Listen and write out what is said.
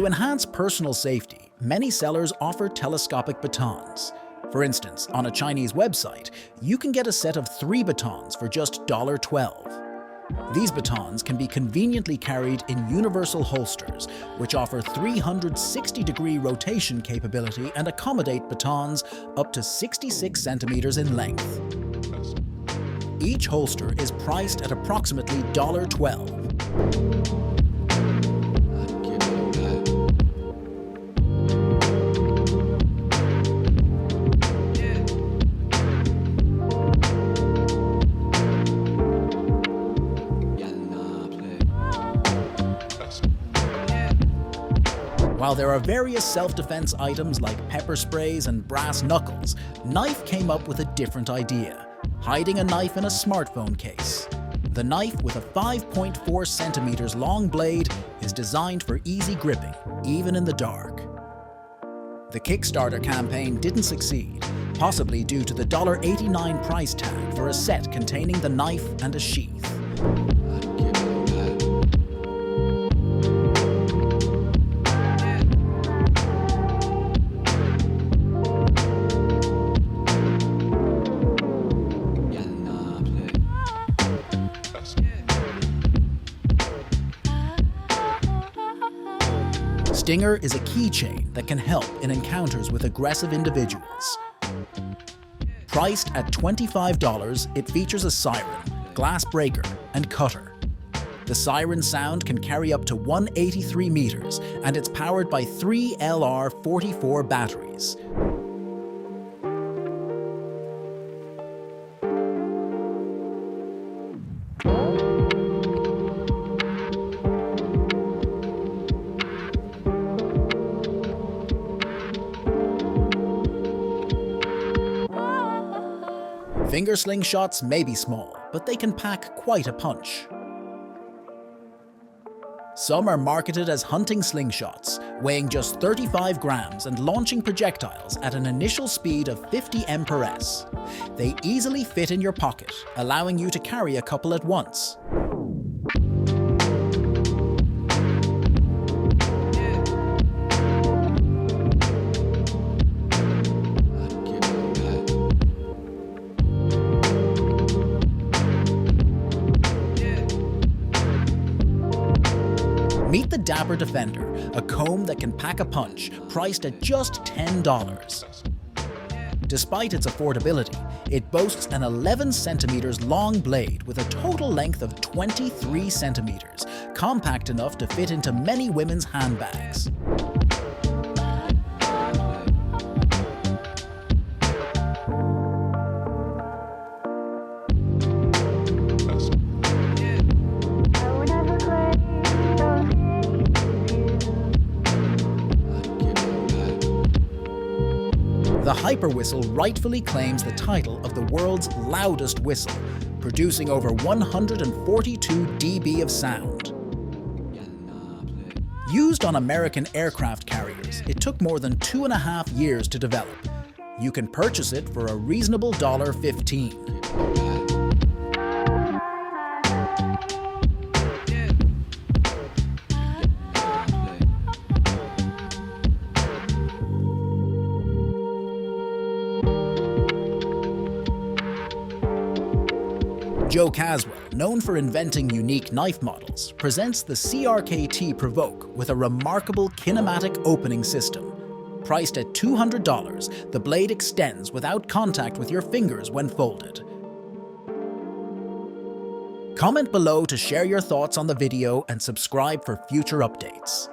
To enhance personal safety, many sellers offer telescopic batons. For instance, on a Chinese website, you can get a set of 3 batons for just $12. These batons can be conveniently carried in universal holsters, which offer 360-degree rotation capability and accommodate batons up to 66 centimeters in length. Each holster is priced at approximately $12. While there are various self-defense items like pepper sprays and brass knuckles, KNYPHE came up with a different idea: hiding a knife in a smartphone case. The knife, with a 5.4 centimeters long blade, is designed for easy gripping, even in the dark. The Kickstarter campaign didn't succeed, possibly due to the $89 price tag for a set containing the knife and a sheath. Stinger is a keychain that can help in encounters with aggressive individuals. Priced at $25, it features a siren, glass breaker, and cutter. The siren sound can carry up to 183 meters, and it's powered by 3 LR44 batteries. Finger slingshots may be small, but they can pack quite a punch. Some are marketed as hunting slingshots, weighing just 35 grams and launching projectiles at an initial speed of 50 mph. They easily fit in your pocket, allowing you to carry a couple at once. Meet the DAPPER Defender, a comb that can pack a punch, priced at just $10. Despite its affordability, it boasts an 11 centimeters long blade with a total length of 23 centimeters, compact enough to fit into many women's handbags. The HYPERWHISTLE rightfully claims the title of the world's loudest whistle, producing over 142 dB of sound. Used on American aircraft carriers, it took more than 2.5 years to develop. You can purchase it for a reasonable $15. Joe Caswell, known for inventing unique knife models, presents the CRKT PROVOKE with a remarkable kinematic opening system. Priced at $200, the blade extends without contact with your fingers when folded. Comment below to share your thoughts on the video and subscribe for future updates.